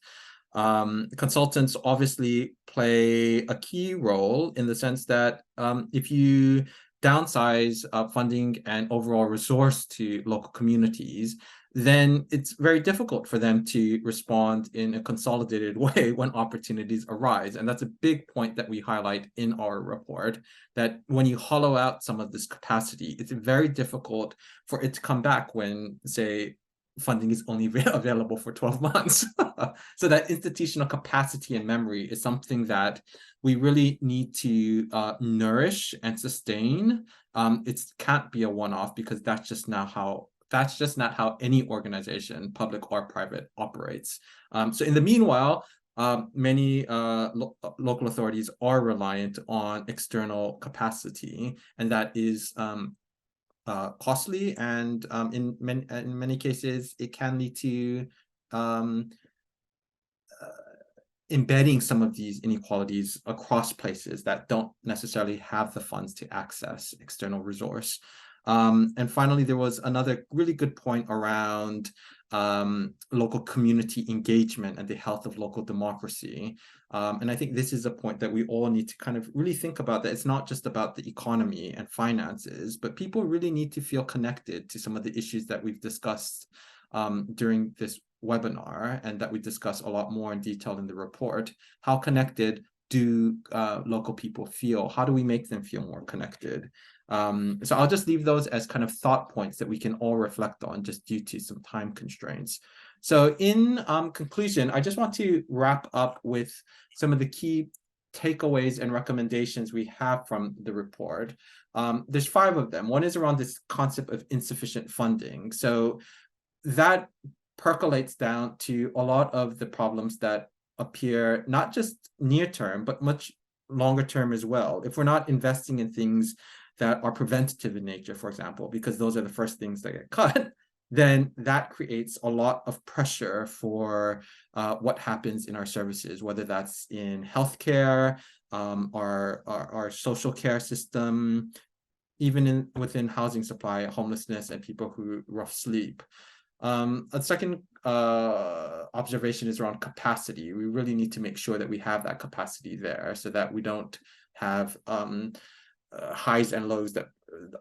Consultants obviously play a key role in the sense that if you downsize funding and overall resource to local communities, then it's very difficult for them to respond in a consolidated way when opportunities arise. And that's a big point that we highlight in our report, that when you hollow out some of this capacity, it's very difficult for it to come back when, say, funding is only available for 12 months. So that institutional capacity and memory is something that we really need to nourish and sustain. It can't be a one-off, because that's just not how any organization, public or private, operates. So in the meanwhile, many local authorities are reliant on external capacity, and that is costly, and in many cases it can lead to embedding some of these inequalities across places that don't necessarily have the funds to access external resource. And finally, there was another really good point around local community engagement and the health of local democracy. And I think this is a point that we all need to kind of really think about, that it's not just about the economy and finances, but people really need to feel connected to some of the issues that we've discussed during this webinar, and that we discuss a lot more in detail in the report. How connected do local people feel? How do we make them feel more connected? So I'll just leave those as kind of thought points that we can all reflect on, just due to some time constraints. So in conclusion, I just want to wrap up with some of the key takeaways and recommendations we have from the report. There's 5 of them. One is around this concept of insufficient funding. So that percolates down to a lot of the problems that appear not just near term, but much longer term as well. If we're not investing in things that are preventative in nature, for example, because those are the first things that get cut, then that creates a lot of pressure for what happens in our services, whether that's in healthcare, our social care system, even within housing supply, homelessness, and people who rough sleep. A second observation is around capacity. We really need to make sure that we have that capacity there, so that we don't have highs and lows, that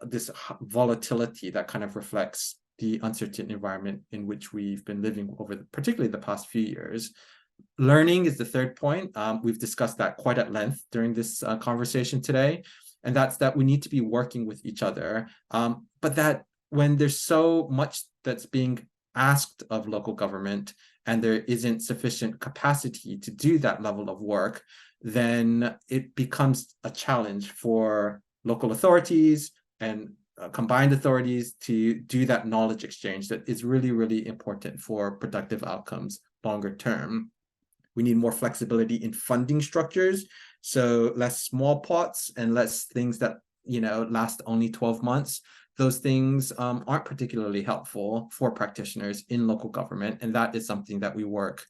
this volatility that kind of reflects the uncertain environment in which we've been living over particularly the past few years. Learning is the third point. We've discussed that quite at length during this conversation today, and that's that we need to be working with each other, but that when there's so much that's being asked of local government and there isn't sufficient capacity to do that level of work, then it becomes a challenge for local authorities and combined authorities to do that knowledge exchange that is really, really important for productive outcomes longer term. We need more flexibility in funding structures, so less small pots and less things that last only 12 months. Those things aren't particularly helpful for practitioners in local government, and that is something that we work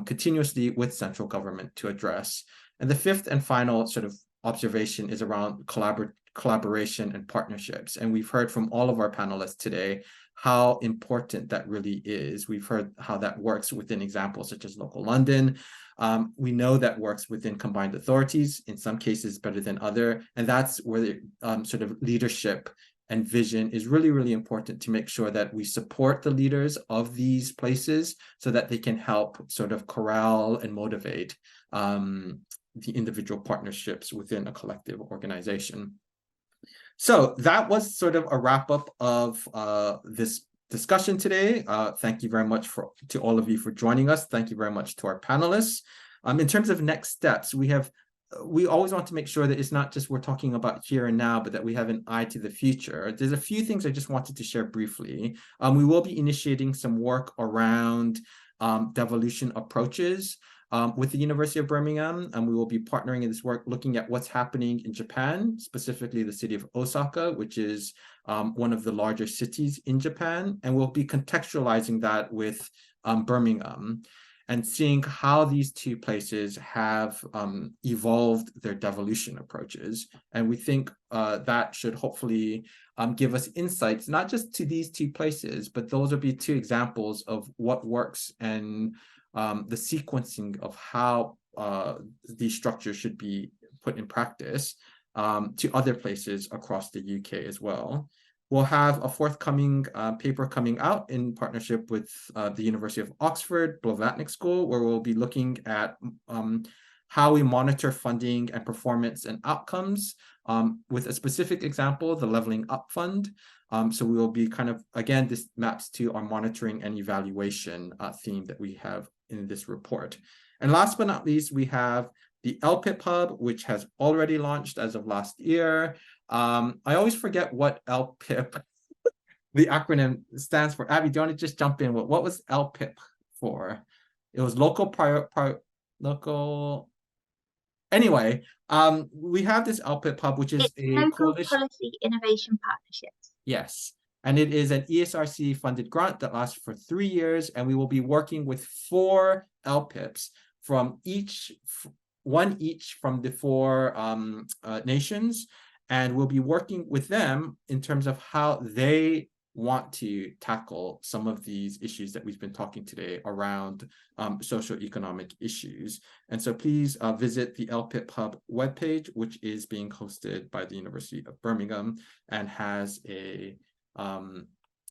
continuously with central government to address. And the fifth and final sort of observation is around collaboration and partnerships. And we've heard from all of our panelists today how important that really is. We've heard how that works within examples such as Local London. We know that works within combined authorities, in some cases better than other. And that's where the sort of leadership and vision is really, really important, to make sure that we support the leaders of these places so that they can help sort of corral and motivate the individual partnerships within a collective organization. So that was sort of a wrap up of this discussion today. Thank you very much to all of you for joining us. Thank you very much to our panelists. In terms of next steps, we always want to make sure that it's not just we're talking about here and now, but that we have an eye to the future. There's a few things I just wanted to share briefly. We will be initiating some work around devolution approaches with the University of Birmingham, and we will be partnering in this work looking at what's happening in Japan, specifically the city of Osaka, which is one of the larger cities in Japan, and we'll be contextualizing that with Birmingham and seeing how these two places have evolved their devolution approaches. And we think that should hopefully give us insights, not just to these two places, but those will be two examples of what works and the sequencing of how these structures should be put in practice to other places across the UK as well. We'll have a forthcoming paper coming out in partnership with the University of Oxford Blavatnik School, where we'll be looking at how we monitor funding and performance and outcomes with a specific example, the Leveling Up Fund. So we will be again, this maps to our monitoring and evaluation theme that we have in this report. And last but not least, we have the LPIP Hub, which has already launched as of last year. I always forget what LPIP, the acronym, stands for. Abby, do you want to just jump in? What was LPIP for? It was local. Anyway, we have this LPIP Hub, which is a Local coalition. Policy Innovation Partnerships. Yes. And it is an ESRC funded grant that lasts for 3 years. And we will be working with 4 LPIPs from one each from the 4 nations. And we'll be working with them in terms of how they want to tackle some of these issues that we've been talking today around socioeconomic issues. And so please visit the LPIP Hub webpage, which is being hosted by the University of Birmingham and has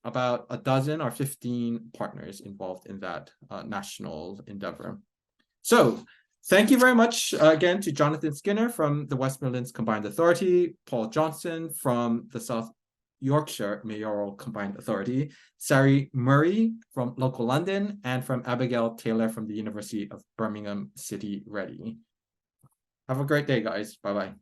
about a dozen or 15 partners involved in that national endeavor. So thank you very much again to Jonathan Skinner from the West Midlands Combined Authority, Paul Johnson from the South Yorkshire Mayoral Combined Authority, Sari Murray from Local London, and from Abigail Taylor from the University of Birmingham City Ready. Have a great day, guys. Bye-bye.